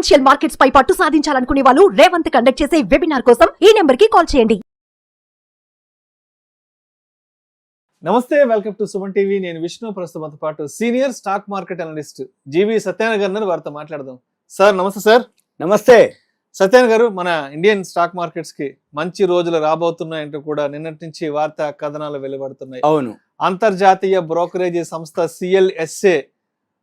Financial markets పై పట్టు సాధించాలనుకునే వాళ్ళు Revanth conduct చేసే వెబినార్ కోసం ఈ నెంబర్ కి కాల్ చేయండి. నమస్తే, వెల్కమ్ టు సుమన్ టీవీ. నేను విష్ణు. ప్రస్తుతంతో పాటు సీనియర్ స్టాక్ మార్కెట్ అనలిస్ట్ జీవి సత్యనారాయణ గారు వారితో మాట్లాడదాం. సార్ నమస్తే. సార్ నమస్తే. సత్యనారాయణ గారు, మన ఇండియన్ స్టాక్ మార్కెట్స్ కి మంచి రోజులు రాబోతున్నాయంటూ కూడా నిన్నటి నుంచి వార్తా కథనాలు వెలువడుతున్నాయి. అవును, అంతర్జాతీయ బ్రోకరేజీ సంస్థ CLSA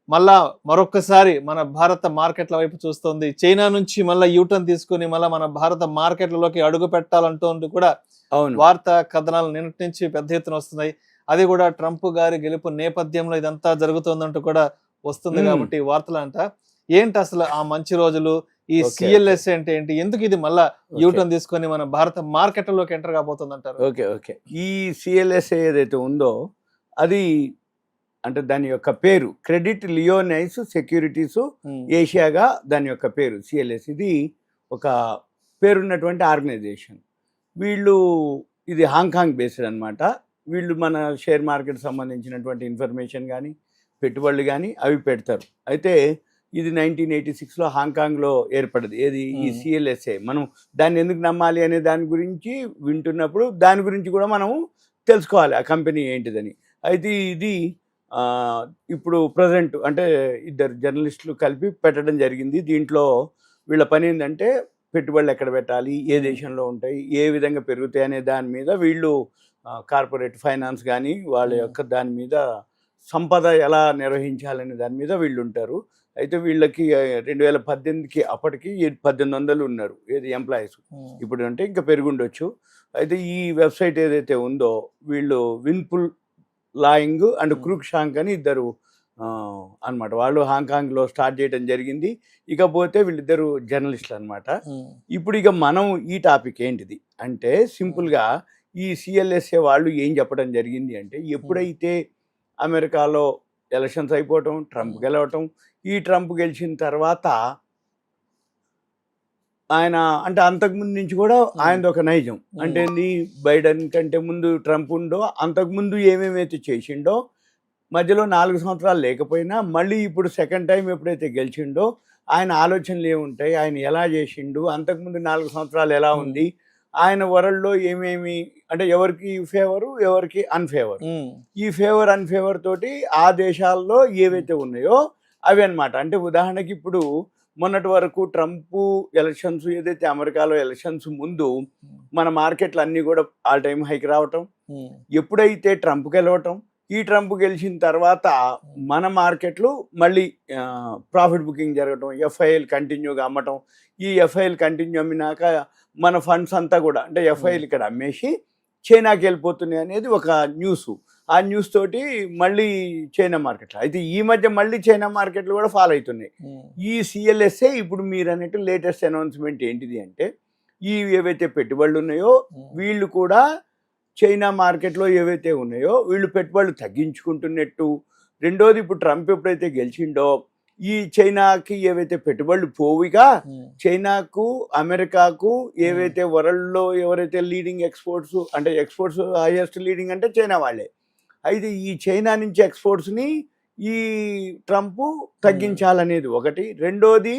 మళ్ళా మరొక్కసారి మన భారత మార్కెట్ల వైపు చూస్తుంది. చైనా నుంచి మళ్ళీ యూటర్న్ తీసుకుని మళ్ళీ మన భారత మార్కెట్లలోకి అడుగు పెట్టాలంటూ కూడా అవును, వార్తా కథనాలు నిన్నటి నుంచి పెద్ద ఎత్తున వస్తున్నాయి. అది కూడా ట్రంప్ గారి గెలుపు నేపథ్యంలో ఇదంతా జరుగుతుందంటూ కూడా వస్తుంది. కాబట్టి వార్తలు అంట ఏంటి అసలు ఆ మంచి రోజులు, ఈ CLSA అంటే ఏంటి, ఎందుకు ఇది మళ్ళా యూటర్న్ తీసుకొని మన భారత మార్కెట్లలోకి ఎంటర్ కాబోతుంది అంటారు? ఓకే. ఈ CLSA ఏదైతే ఉందో అది అంటే దాని యొక్క పేరు క్రెడిట్ లియోనైస్ సెక్యూరిటీస్ ఏషియాగా దాని యొక్క పేరు CLS. ఇది ఒక పేరున్నటువంటి ఆర్గనైజేషన్. వీళ్ళు ఇది హాంకాంగ్ బేస్డ్ అనమాట. వీళ్ళు మన షేర్ మార్కెట్ సంబంధించినటువంటి ఇన్ఫర్మేషన్ కానీ పెట్టుబడులు కానీ అవి పెడతారు. అయితే ఇది 1986లో హాంకాంగ్లో ఏర్పడింది. ఏది ఈ CLSA. మనం దాన్ని ఎందుకు నమ్మాలి అనే దాని గురించి వింటున్నప్పుడు దాని గురించి కూడా మనము తెలుసుకోవాలి ఆ కంపెనీ ఏంటిదని. అయితే ఇది ఇప్పుడు ప్రజెంట్ అంటే ఇద్దరు జర్నలిస్టులు కలిపి పెట్టడం జరిగింది. దీంట్లో వీళ్ళ పని ఏంటంటే పెట్టుబడులు ఎక్కడ పెట్టాలి, ఏ దేశంలో ఉంటాయి, ఏ విధంగా పెరుగుతాయి అనే దాని మీద వీళ్ళు కార్పొరేట్ ఫైనాన్స్ కానీ వాళ్ళ యొక్క దాని మీద సంపద ఎలా నిర్వహించాలనే దాని మీద వీళ్ళు ఉంటారు. అయితే వీళ్ళకి 2018కి అప్పటికి 1800 ఉన్నారు ఏది ఎంప్లాయీస్. ఇప్పుడు అంటే ఇంకా పెరుగుండొచ్చు. అయితే ఈ వెబ్సైట్ ఏదైతే ఉందో వీళ్ళు విన్పుల్ లాయింగ్ అండ్ క్రూక్ షాంక్ అని ఇద్దరు అనమాట. వాళ్ళు హాంకాంగ్లో స్టార్ట్ చేయడం జరిగింది. ఇకపోతే వీళ్ళిద్దరు జర్నలిస్టులు అనమాట. ఇప్పుడు ఇక మనం ఈ టాపిక్ ఏంటిది అంటే సింపుల్గా ఈ CLSA వాళ్ళు ఏం చెప్పడం జరిగింది అంటే ఎప్పుడైతే అమెరికాలో ఎలక్షన్స్ అయిపోవటం, ట్రంప్ గెలవటం, ఈ ట్రంప్ గెలిచిన తర్వాత ఆయన అంటే అంతకుముందు నుంచి కూడా ఆయనది ఒక నైజం అంటే ఏంది, బైడెన్ కంటే ముందు ట్రంప్ ఉండో అంతకుముందు ఏమేమైతే చేసిండో మధ్యలో 4 సంవత్సరాలు లేకపోయినా మళ్ళీ ఇప్పుడు సెకండ్ టైం ఎప్పుడైతే గెలిచిండో ఆయన ఆలోచనలు ఏముంటాయి, ఆయన ఎలా చేసిండు, అంతకుముందు 4 సంవత్సరాలు ఎలా ఉంది, ఆయన వరల్డ్లో ఏమేమి అంటే ఎవరికి ఫేవరు ఎవరికి అన్ఫేవర్, ఈ ఫేవర్ అన్ఫేవర్ తోటి ఆ దేశాల్లో ఏవైతే ఉన్నాయో అవి అనమాట. అంటే ఉదాహరణకి ఇప్పుడు మొన్నటి వరకు ట్రంప్ ఎలక్షన్స్ ఏదైతే అమెరికాలో ఎలక్షన్స్ ముందు మన మార్కెట్లు అన్నీ కూడా ఆల్ టైమ్ హైక్ రావటం, ఎప్పుడైతే ట్రంప్ గెలవటం, ఈ ట్రంప్ గెలిచిన తర్వాత మన మార్కెట్లు మళ్ళీ ప్రాఫిట్ బుకింగ్ జరగటం, FIL కంటిన్యూగా అమ్మటం, ఈ FIL కంటిన్యూ అమ్మినాక మన ఫండ్స్ అంతా కూడా అంటే FIL ఇక్కడ అమ్మేసి చైనాకి వెళ్ళిపోతున్నాయి అనేది ఒక న్యూస్. ఆ న్యూస్ తోటి మళ్ళీ చైనా మార్కెట్లు అయితే ఈ మధ్య మళ్ళీ చైనా మార్కెట్లు కూడా ఫాలో అవుతున్నాయి. ఈ CLSA ఇప్పుడు మీరు అన్నట్టు లేటెస్ట్ అనౌన్స్మెంట్ ఏంటిది అంటే ఈ ఏవైతే పెట్టుబడులు ఉన్నాయో వీళ్ళు కూడా చైనా మార్కెట్లో ఏవైతే ఉన్నాయో వీళ్ళు పెట్టుబడులు తగ్గించుకుంటున్నట్టు. రెండోది ఇప్పుడు ట్రంప్ ఎప్పుడైతే గెలిచిండో ఈ చైనాకి ఏవైతే పెట్టుబడులు పోవిగా చైనాకు అమెరికాకు ఏవైతే వరల్డ్లో ఎవరైతే లీడింగ్ ఎక్స్పోర్ట్స్ అంటే ఎక్స్పోర్ట్స్ హైయెస్ట్ లీడింగ్ అంటే చైనా వాళ్ళే. అయితే ఈ చైనా నుంచి ఎక్స్పోర్ట్స్ని ఈ ట్రంప్ తగ్గించాలనేది ఒకటి. రెండోది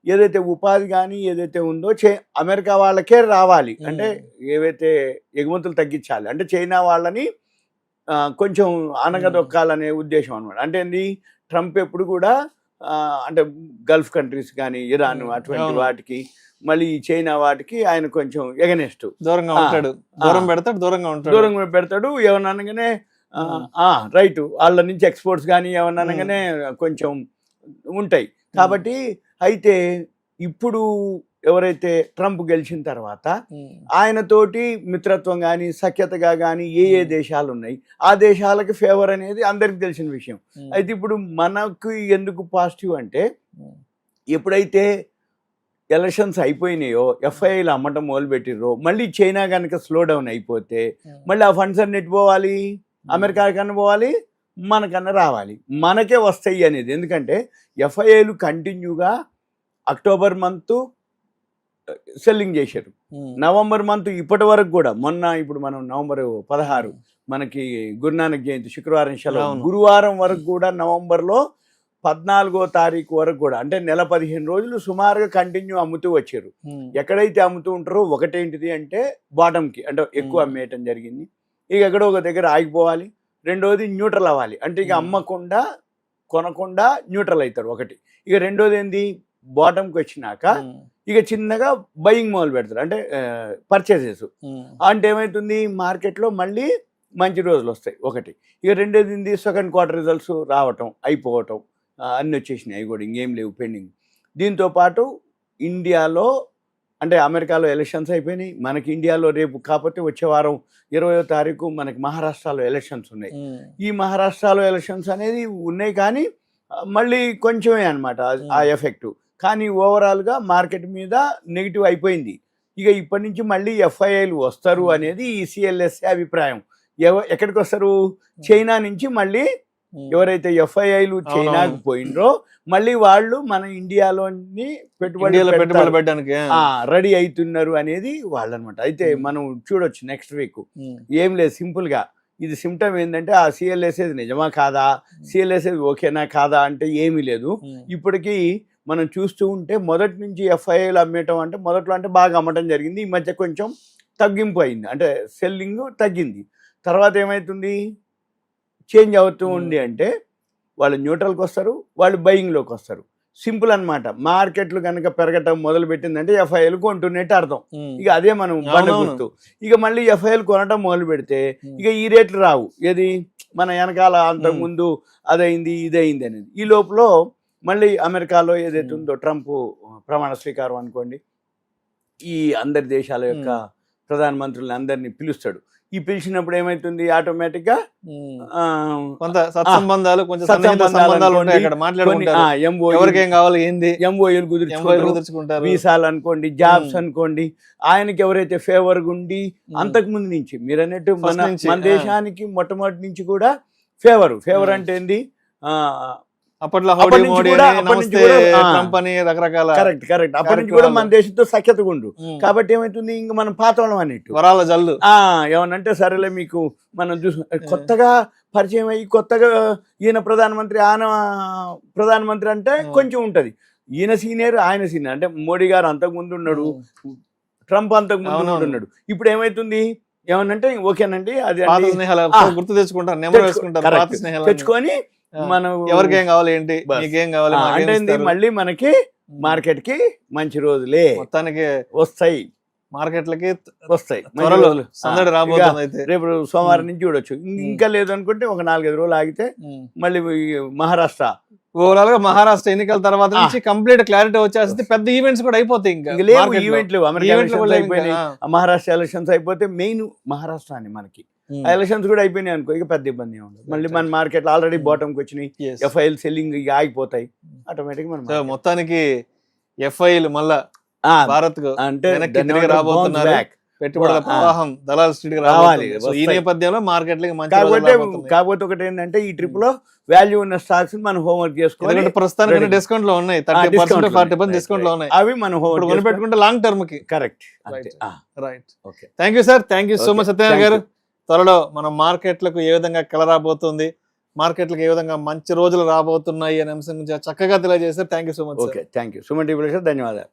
ఏదైతే ఉపాధి కానీ ఏదైతే ఉందో అమెరికా వాళ్ళకే రావాలి అంటే ఏవైతే ఎగుమతులు తగ్గించాలి అంటే చైనా వాళ్ళని కొంచెం అనగదొక్కాలనే ఉద్దేశం అనమాట. అంటే ఏంది, ట్రంప్ ఎప్పుడు కూడా అంటే గల్ఫ్ కంట్రీస్ కానీ ఇరాన్ అటువంటి వాటికి మళ్ళీ చైనా వాటికి ఆయన కొంచెం ఎగనెస్ట్ దూరంగా పెడతాడు. ఏమన్నా అనగానే రైట్ వాళ్ళ నుంచి ఎక్స్పోర్ట్స్ కానీ ఏమన్నా అనగానే కొంచెం ఉంటాయి. కాబట్టి అయితే ఇప్పుడు ఎవరైతే ట్రంప్ గెలిచిన తర్వాత ఆయనతోటి మిత్రత్వం కానీ సఖ్యతగా కానీ ఏ దేశాలు ఉన్నాయి ఆ దేశాలకి ఫేవర్ అనేది అందరికి తెలిసిన విషయం. అయితే ఇప్పుడు మనకు ఎందుకు పాజిటివ్ అంటే ఎప్పుడైతే ఎలక్షన్స్ అయిపోయినాయో FIL అమ్మటం మొదలుపెట్టిర్రో మళ్ళీ చైనా కనుక స్లో డౌన్ అయిపోతే మళ్ళీ ఆ ఫండ్స్ అన్ని పోవాలి, అమెరికా కన్నా పోవాలి, మనకన్నా రావాలి, మనకే వస్తాయి అనేది. ఎందుకంటే FIL కంటిన్యూగా అక్టోబర్ మంత్ సెల్లింగ్ చేశారు, నవంబర్ మంత్ ఇప్పటి వరకు కూడా. మొన్న ఇప్పుడు మనం నవంబర్ 16 మనకి గురునానక్ జయంతి శుక్రవారం సెలవు, గురువారం వరకు కూడా నవంబర్లో 14వ తారీఖు వరకు కూడా అంటే నెల 15 రోజులు సుమారుగా కంటిన్యూ అమ్ముతూ వచ్చారు. ఎక్కడైతే అమ్ముతూ ఉంటారో ఒకటేంటిది అంటే బాటంకి అంటే ఎక్కువ అమ్మేయటం జరిగింది. ఇక ఎక్కడో ఒక దగ్గర ఆగిపోవాలి. రెండోది న్యూట్రల్ అవ్వాలి అంటే ఇక అమ్మకుండా కొనకుండా న్యూట్రల్ అవుతారు ఒకటి. ఇక రెండోది ఏంది బాటంకి వచ్చినాక ఇక చిన్నగా బయింగ్ మొదలు పెడతారు అంటే పర్చేసెస్. అంటే ఏమవుతుంది మార్కెట్లో మళ్ళీ మంచి రోజులు వస్తాయి ఒకటి. ఇక రెండోది ఏంది సెకండ్ క్వార్టర్ రిజల్ట్స్ రావటం అయిపోవటం అన్నీ వచ్చేసినాయి. అవి కూడా ఇంకేం లేవు పెండింగ్. దీంతోపాటు ఇండియాలో అంటే అమెరికాలో ఎలక్షన్స్ అయిపోయినాయి. మనకి ఇండియాలో రేపు కాకపోతే వచ్చే వారం 20వ తారీఖు మనకి మహారాష్ట్రలో ఎలక్షన్స్ ఉన్నాయి. ఈ మహారాష్ట్రలో ఎలక్షన్స్ అనేది ఉన్నాయి కానీ మళ్ళీ కొంచెమే అనమాట ఆ ఎఫెక్ట్. కానీ ఓవరాల్గా మార్కెట్ మీద నెగిటివ్ అయిపోయింది. ఇక ఇప్పటి నుంచి మళ్ళీ ఎఫ్ఐఐలు వస్తారు అనేది ఈ సిఎల్ఎస్ఏ అభిప్రాయం. ఎక్కడికి వస్తారు? చైనా నుంచి మళ్ళీ ఎవరైతే ఎఫ్ఐఐలు చైనాకు పోయినరో మళ్ళీ వాళ్ళు మన ఇండియాలోని పెట్టుబడి పెట్టడానికి రెడీ అవుతున్నారు అనేది వాళ్ళు అనమాట. అయితే మనం చూడొచ్చు నెక్స్ట్ వీక్. ఏం లేదు, సింపుల్ గా ఇది సిమ్టమ్ ఏంటంటే ఆ సిఎల్ఎస్ఏది నిజమా కాదా, సిఎల్ఎస్ఏది ఓకేనా కాదా అంటే ఏమీ లేదు. ఇప్పటికీ మనం చూస్తూ ఉంటే మొదటి నుంచి ఎఫ్ఐఐలు అమ్మేయటం అంటే మొదట్లో అంటే బాగా అమ్మటం జరిగింది. ఈ మధ్య కొంచెం తగ్గింపు అయింది అంటే సెల్లింగ్ తగ్గింది. తర్వాత ఏమవుతుంది చేంజ్ అవుతూ ఉంది అంటే వాళ్ళు న్యూట్రల్కి వస్తారు, వాళ్ళు బయింగ్లోకి వస్తారు. సింపుల్ అనమాట. మార్కెట్లు కనుక పెరగటం మొదలు పెట్టిందంటే ఎఫ్ఐఎల్ కొంటున్నట్టు అర్థం. ఇక అదే మనం గుర్తు. ఇక మళ్ళీ ఎఫ్ఐఎల్ కొనటం మొదలు పెడితే ఇక ఈ రేట్లు రావు. ఏది మన వెనకాల అంతకుముందు అదైంది ఇదైంది అనేది. ఈ లోపల మళ్ళీ అమెరికాలో ఏదైతే ఉందో ట్రంప్ ప్రమాణ స్వీకారం అనుకోండి, ఈ అందరి దేశాల యొక్క ప్రధానమంత్రులను అందరినీ పిలుస్తాడు. ఈ పిలిచినప్పుడు ఏమైతుంది ఆటోమేటిక్ గా సత్సంబంధాలు కుదుర్చుకుంటారు. వీసాలు అనుకోండి, జాబ్స్ అనుకోండి, ఆయనకి ఎవరైతే ఫేవర్ ఉండి అంతకుముందు నుంచి మీరు అన్నట్టు మన దేశానికి మొట్టమొదటి నుంచి కూడా ఫేవర్ అంటే ఏంది అప్పట్లో కరెక్ట్ అప్పటి నుంచి కూడా మన దేశంతో సఖ్యతగా ఉండు. కాబట్టి ఏమైతుంది ఇంక మనం పాతవడం అన్నట్టు వరాల జల్లు ఏమనంటే సరేలే మీకు మనం కొత్తగా పరిచయం అయ్యి కొత్తగా ఈయన ప్రధానమంత్రి అంటే కొంచెం ఉంటది. ఈయన సీనియర్ ఆయన సీనియర్ అంటే మోడీ గారు అంతకుముందు ఉన్నాడు, ట్రంప్ అంతకుముందు ఉన్నాడు. ఇప్పుడు ఏమైతుంది ఏమనంటే ఓకేనండి అది గుర్తు తెచ్చుకుంటారు తెచ్చుకొని మనం ఎవరికేం కావాలి ఏంటి మీకేం కావాలి అంటే మళ్ళీ మనకి మార్కెట్ కి మంచి రోజులే మొత్తానికి వస్తాయి, మార్కెట్లకి వస్తాయి. రేపు సోమవారం నుంచి చూడొచ్చు. ఇంకా లేదు అనుకుంటే ఒక 4-5 రోజులు ఆగితే మళ్ళీ మహారాష్ట్ర ఓవరాల్ గా మహారాష్ట్ర ఎన్నికల తర్వాత నుంచి కంప్లీట్ క్లారిటీ వచ్చేస్తుంది. పెద్ద ఈవెంట్స్ కూడా అయిపోతాయి. ఇంకా లేవు ఈవెంట్లు. మహారాష్ట్ర ఎలక్షన్స్ అయిపోతే మెయిన్ మహారాష్ట్ర అని మనకి ఎలక్షన్స్ కూడా అయిపోయినాయి అనుకో ఇక పెద్ద ఇబ్బంది ఉండదు. మళ్ళీ మన మార్కెట్ ఆల్రెడీ బాటంకి వచ్చినాయి, ఎఫ్ఐఎల్ సెల్లింగ్ ఇక ఆగిపోతాయి ఆటోమేటిక్. మనం మొత్తానికి ఎఫ్ఐఎల్ మళ్ళా భారత్ అంటే రాబోతున్నారు. పెట్టుబడుల ప్రవాహం దళాల స్ట్రీట్ రావాలి. ఈ నేపథ్యంలో మార్కెట్ కాకపోతే ఒకటి ఏంటంటే ఈ ట్రిప్ లో వాల్యూ ఉన్న స్టాక్స్ మనం హోంవర్క్ చేసుకోవాలి. ప్రస్తుతానికి డిస్కౌంట్ లో ఉన్నాయి, 30% 40% డిస్కౌంట్ లో ఉన్నాయి. అవి మనం హోంవర్క్ కొనిపెట్టుకుంటే లాంగ్ టర్మ్ కి. Correct. Right. Thank you sir, thank you so much Satyanarayana గారు. త్వరలో మన మార్కెట్లకు ఏ విధంగా కలరాబోతుంది, మార్కెట్లకు ఏ విధంగా మంచి రోజులు రాబోతున్నాయి అనే అంశం గురించి చక్కగా తెలియజేశారు. Thank you so much. Thank you. Suman TV ధన్యవాదాలు.